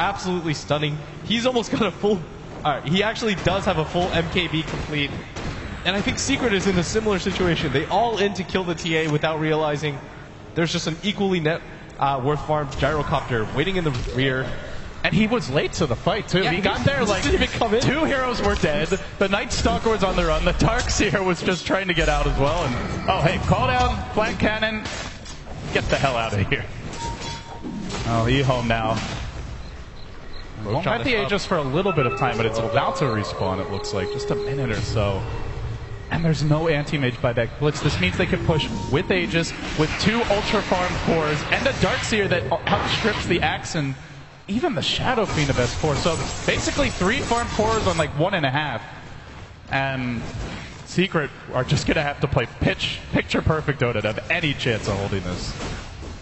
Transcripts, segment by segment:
absolutely stunning. He's almost got a full... he actually does have a full MKB complete. And I think Secret is in a similar situation. They all in to kill the TA without realizing there's just an equally net worth farm gyrocopter waiting in the rear. And he was late to the fight, too. Yeah, he got there like 2 heroes were dead. The Night Stalker was on the run. The Darkseer was just trying to get out as well. And oh, hey, call down, flank cannon. Get the hell out of here. Oh, E-Home now. Won't have the Aegis for a little bit of time, but it's about to respawn, it looks like. Just a minute or so. And there's no anti-mage by that Blitz. This means they could push with Aegis, with 2 Ultra Farm cores, and a Darkseer that outstrips the Axe and even the Shadow Fiend of S4. So basically 3 farm cores on like 1.5. And Secret are just going to have to play picture perfect Dota to have any chance of holding this.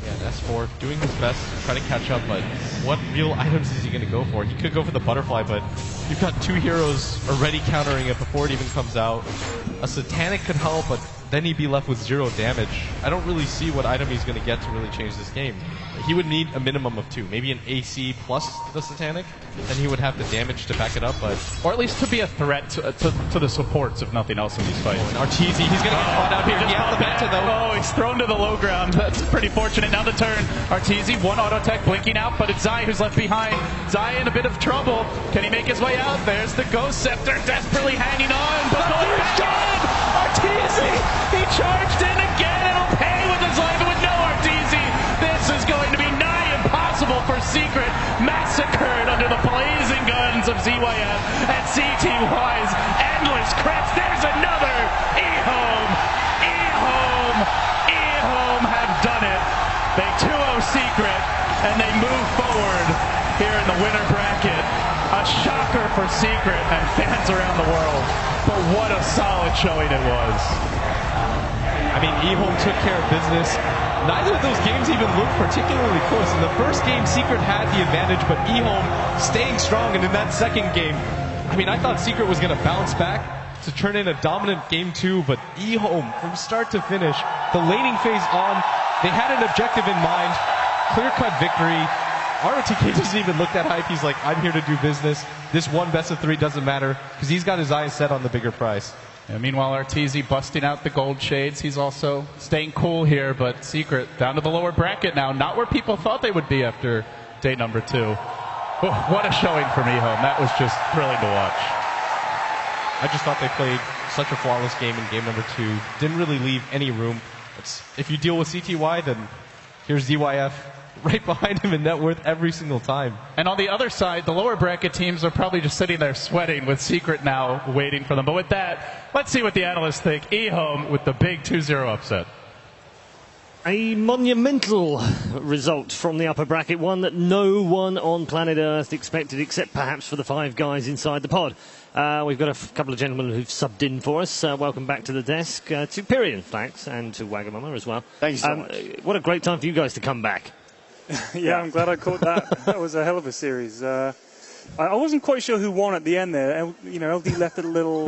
Yeah, S4 doing his best to try to catch up, but what real items is he going to go for? He could go for the butterfly, but you've got 2 heroes already countering it before it even comes out. A Satanic could help, but then he'd be left with 0 damage. I don't really see what item he's going to get to really change this game. He would need a minimum of 2, maybe an AC plus the Satanic, then he would have the damage to back it up, but... Or at least to be a threat to the supports, if nothing else, in these fights. Oh, and Arteezy, he's going to get caught out here. He has the Manta, though. Oh, he's thrown to the low ground. That's pretty fortunate. Now the turn. Arteezy, 1 auto tech blinking out, but it's Zai who's left behind. Zai in a bit of trouble. Can he make his way out? There's the Ghost Scepter desperately hanging on, but going back in! Arteezy! He charged in again. It'll pay with his life, but with no Arteezy, this is going to be nigh impossible for Secret. Massacred under the blazing guns of ZYF and CTY's endless crest. There's another! E-Home! E-Home! E-Home have done it. They 2-0 Secret, and they move forward here in the winner bracket. A shocker for Secret and fans around the world. But what a solid showing it was. I mean, E-Home took care of business. Neither of those games even looked particularly close. In the first game, Secret had the advantage, but E-Home staying strong. And in that second game, I mean, I thought Secret was going to bounce back to turn in a dominant game 2, but E-Home, from start to finish, the laning phase on, they had an objective in mind, clear-cut victory. ROTK doesn't even look that hype. He's like, I'm here to do business. This one best of 3 doesn't matter, because he's got his eyes set on the bigger prize. Yeah, meanwhile, Arteezy busting out the gold shades. He's also staying cool here, but Secret down to the lower bracket now. Not where people thought they would be after day number 2. Oh, what a showing from E-Home. That was just thrilling to watch. I just thought they played such a flawless game in game number 2. Didn't really leave any room. If you deal with CTY, then here's ZYF right behind him in net worth every single time. And on the other side, the lower bracket teams are probably just sitting there sweating with Secret now waiting for them. But with that, let's see what the analysts think. E-Home with the big 2-0 upset. A monumental result from the upper bracket, one that no one on planet Earth expected, except perhaps for the 5 guys inside the pod. We've got a couple of gentlemen who've subbed in for us. Welcome back to the desk, to Pyrian, thanks, and to Wagamama as well. Thank you so much. What a great time for you guys to come back. Yeah, I'm glad I caught that. That was a hell of a series. I wasn't quite sure who won at the end there. LD left it a little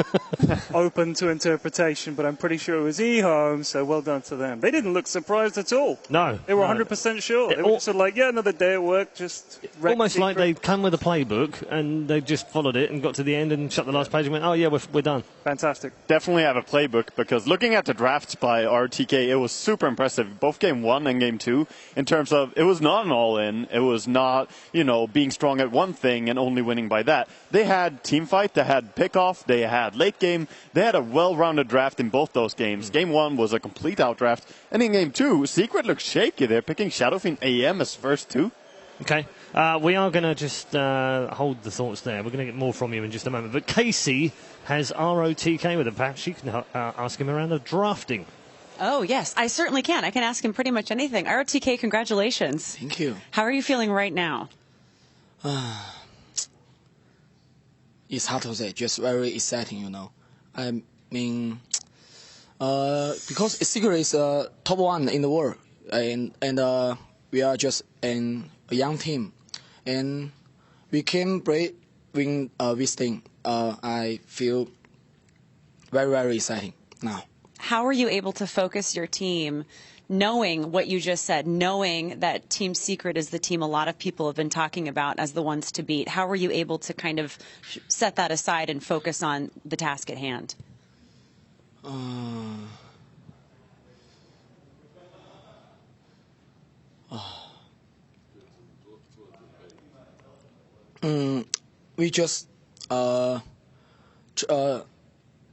open to interpretation, but I'm pretty sure it was E-Home, so well done to them. They didn't look surprised at all. No. They were 100% sure. They were sort of like, yeah, another day at work, just almost like they'd come with a playbook and they just followed it and got to the end and shut the last page and went, oh yeah, we're done. Fantastic. Definitely have a playbook, because looking at the drafts by RTK, it was super impressive. Both game 1 and game 2, in terms of it was not an all-in. It was not, being strong at one thing and only winning by that. They had team fight, they had pick-off, they had late game. They had a well-rounded draft in both those games. Game 1 was a complete outdraft. And in game 2, Secret looked shaky. They're picking Shadowfiend AM as first 2. Okay. We are going to just hold the thoughts there. We're going to get more from you in just a moment. But Casey has ROTK with him. Perhaps you can ask him around the drafting. Oh, yes, I certainly can. I can ask him pretty much anything. ROTK, congratulations. Thank you. How are you feeling right now? It's hard to say, just very exciting, I mean, because Secret is top 1 in the world, and we are just a young team, and we can win this thing. I feel very, very exciting now. How are you able to focus your team knowing what you just said, knowing that Team Secret is the team a lot of people have been talking about as the ones to beat, how were you able to kind of set that aside and focus on the task at hand? We just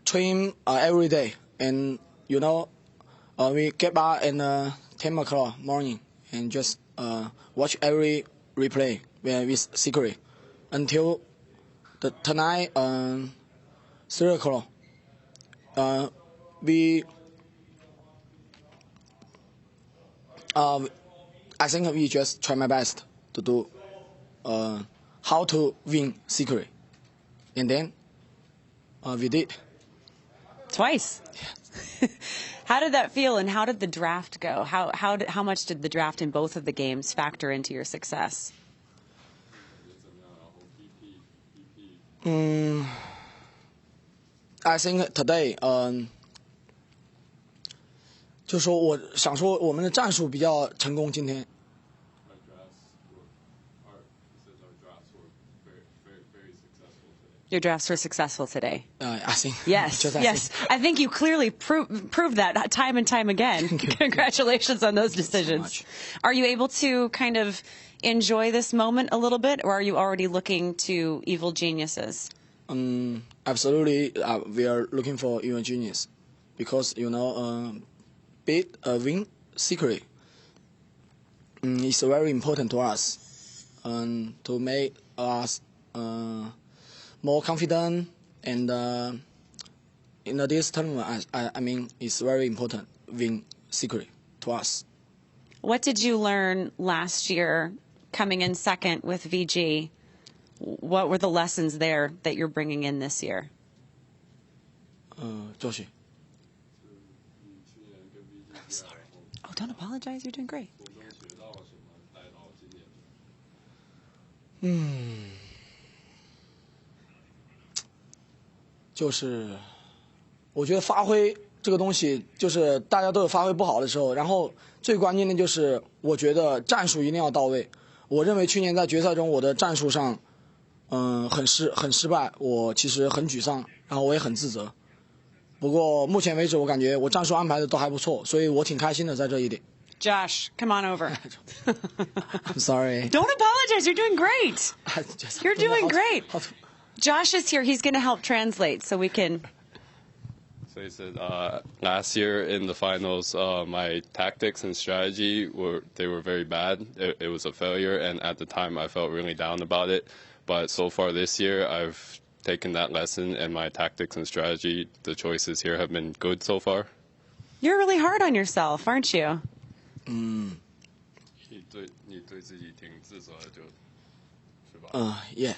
train every day, and we get up at 10 o'clock morning and just watch every replay with Secret until tonight 3 o'clock. I think we just try my best to do how to win Secret, and then we did. Twice. How did that feel, and how did the draft go? How much did the draft in both of the games factor into your success? I think today, 就说我想说我们的战术比较成功今天。Your drafts were successful today. I think. Yes, yes. I think you clearly proved that time and time again. Congratulations on those decisions. Are you able to kind of enjoy this moment a little bit, or are you already looking to Evil Geniuses? Absolutely, we are looking for Evil Genius because beat win Secret is very important to us, to make us more confident, and in this tournament, I mean, it's very important win Secret to us. What did you learn last year coming in second with VG? What were the lessons there that you're bringing in this year? Joshi. Sorry. Oh, don't apologize. You're doing great. 就是我觉得发挥这个东西，就是大家都有发挥不好的时候，然后最关键的就是我觉得战术一定要到位。我认为去年在决赛中我的战术上，很失败，我其实很沮丧，然后我也很自责。不过目前为止，我感觉我战术安排的都还不错，所以我挺开心的在这一点。Josh, come on over. I'm sorry. Don't apologize. You're doing great. You're doing great. Josh is here. He's going to help translate so we can. So he said last year in the finals, my tactics and strategy were very bad. It was a failure, and at the time I felt really down about it. But so far this year, I've taken that lesson, and my tactics and strategy, the choices here have been good so far. You're really hard on yourself, aren't you? 你对自己挺自责的，是吧？Yeah.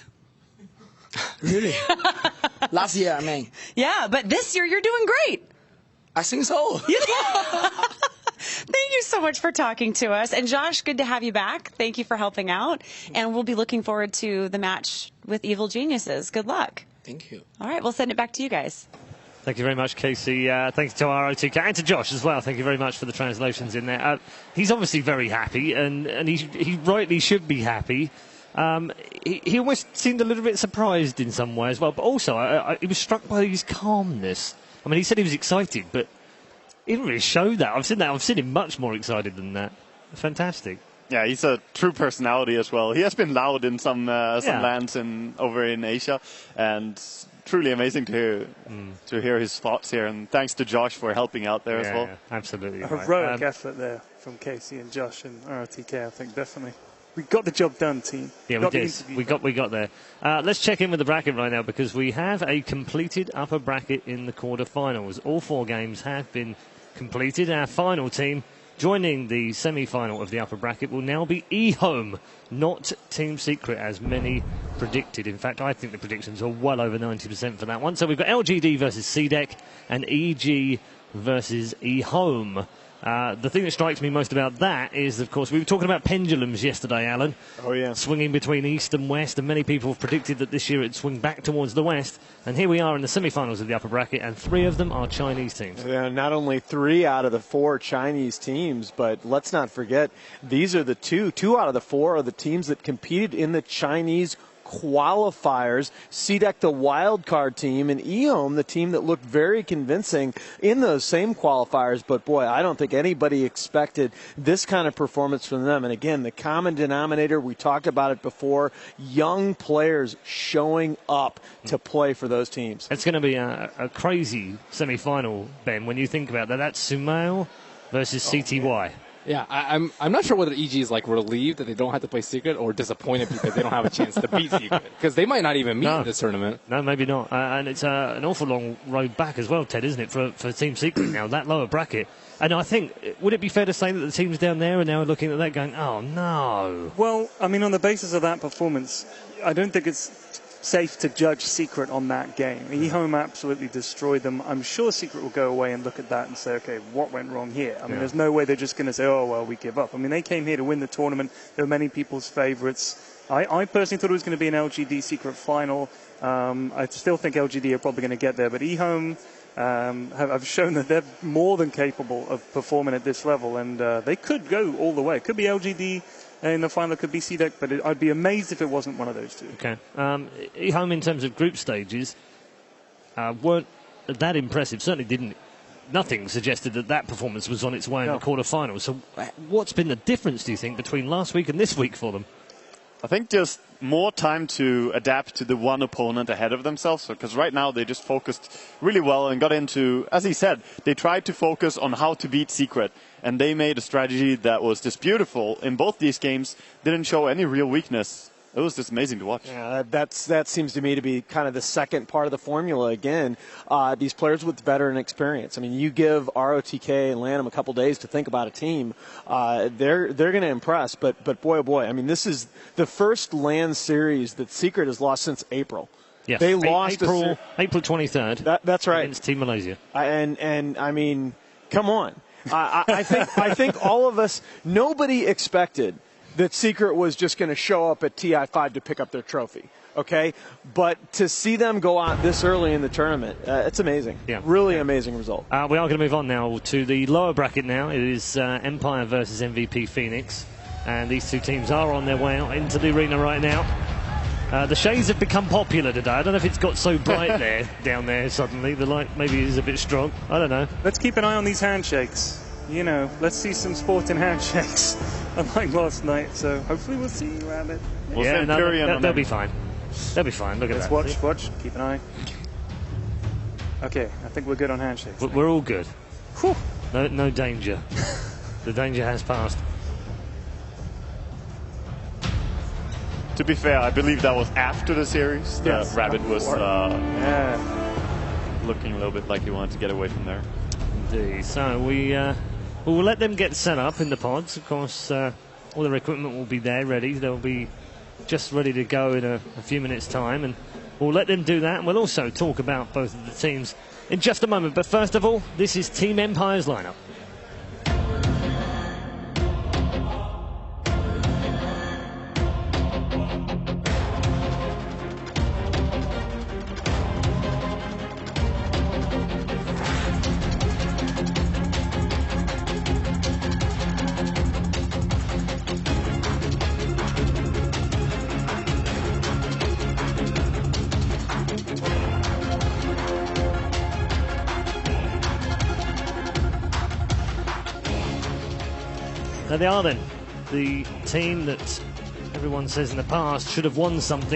Really? Last year, I mean. Yeah, but this year you're doing great. I think so. Thank you so much for talking to us. And Josh, good to have you back. Thank you for helping out. And we'll be looking forward to the match with Evil Geniuses. Good luck. Thank you. All right, we'll send it back to you guys. Thank you very much, Casey. Thanks to our ROTK and to Josh as well. Thank you very much for the translations in there. He's obviously very happy, and he rightly should be happy. He almost seemed a little bit surprised in some way as well, but also he was struck by his calmness. I mean, he said he was excited, but he didn't really show that. I've seen him much more excited than that. Fantastic. Yeah, he's a true personality as well. He has been loud in some lands over in Asia, and truly amazing to hear his thoughts here. And thanks to Josh for helping out there as well. Yeah, absolutely. A heroic effort there from Casey and Josh and ROTK, I think, definitely. We got the job done, team. Yeah, we did. We got there. Let's check in with the bracket right now because we have a completed upper bracket in the quarterfinals. All 4 games have been completed. Our final team joining the semi-final of the upper bracket will now be eHome, not Team Secret, as many predicted. In fact, I think the predictions are well over 90% for that one. So we've got LGD versus CDEC and EG versus eHome. The thing that strikes me most about that is, of course, we were talking about pendulums yesterday, Alan. Oh, yeah. Swinging between East and West, and many people have predicted that this year it'd swing back towards the West. And here we are in the semi-finals of the upper bracket, and 3 of them are Chinese teams. Yeah, not only 3 out of the 4 Chinese teams, but let's not forget, these are the 2 out of the 4 are the teams that competed in the Chinese qualifiers. CDEC, the wild card team, and EHOM, the team that looked very convincing in those same qualifiers. But boy, I don't think anybody expected this kind of performance from them. And again, the common denominator, we talked about it before, young players showing up to play for those teams. It's going to be a crazy semi-final, Ben, when you think about that. That's Sumail versus CTY. Yeah, I'm not sure whether EG is like relieved that they don't have to play Secret or disappointed because they don't have a chance to beat Secret, because they might not even meet in this tournament. No, maybe not. And it's an awful long road back as well, Ted, isn't it, for Team Secret now, that lower bracket. And I think, would it be fair to say that the teams down there are now looking at that going, oh, no? Well, I mean, on the basis of that performance, I don't think it's safe to judge Secret on that game. EHOM absolutely destroyed them. I'm sure Secret will go away and look at that and say, okay, what went wrong here? I mean, there's no way they're just going to say, oh, well, we give up. I mean, they came here to win the tournament. They were many people's favorites. I personally thought it was going to be an LGD Secret final. I still think LGD are probably going to get there, but EHOM have shown that they're more than capable of performing at this level, and they could go all the way. It could be LGD in the final, it could be CDEC, but I'd be amazed if it wasn't one of those 2. Okay. EHOM, in terms of group stages, weren't that impressive. Certainly didn't. Nothing suggested that performance was on its way in the quarterfinals. So what's been the difference, do you think, between last week and this week for them? I think just more time to adapt to the one opponent ahead of themselves. Because right now they just focused really well and got into, as he said, they tried to focus on how to beat Secret. And they made a strategy that was just beautiful in both these games. Didn't show any real weakness. It was just amazing to watch. Yeah, that seems to me to be kind of the second part of the formula. Again, these players with veteran experience. I mean, you give ROTK and LANM a couple days to think about a team, they're going to impress. But boy, oh boy, I mean, this is the first LAN series that Secret has lost since April. Yes. They lost April 23rd. That's right. Against Team Malaysia. And I mean, come on. I think all of us, nobody expected that Secret was just going to show up at TI5 to pick up their trophy, okay? But to see them go out this early in the tournament, it's amazing. Yeah. Really amazing result. We are going to move on now to the lower bracket now. It is Empire versus MVP Phoenix. And these 2 teams are on their way out into the arena right now. The shades have become popular today. I don't know if it's got so bright down there suddenly. The light maybe is a bit strong. I don't know. Let's keep an eye on these handshakes. You know, let's see some sporting handshakes, unlike last night. So hopefully we'll see you around it. They'll be fine. They'll be fine. Look at that. Let's watch. Keep an eye. Okay, I think we're good on handshakes. We're all good. Whew. No danger. The danger has passed. To be fair, I believe that was after the series. Yes. Rabbit was looking a little bit like he wanted to get away from there. Indeed. So we will let them get set up in the pods. Of course, all their equipment will be there ready. They'll be just ready to go in a few minutes' time, and we'll let them do that. And we'll also talk about both of the teams in just a moment. But first of all, this is Team Empire's lineup. There they are then, the team that everyone says in the past should have won something.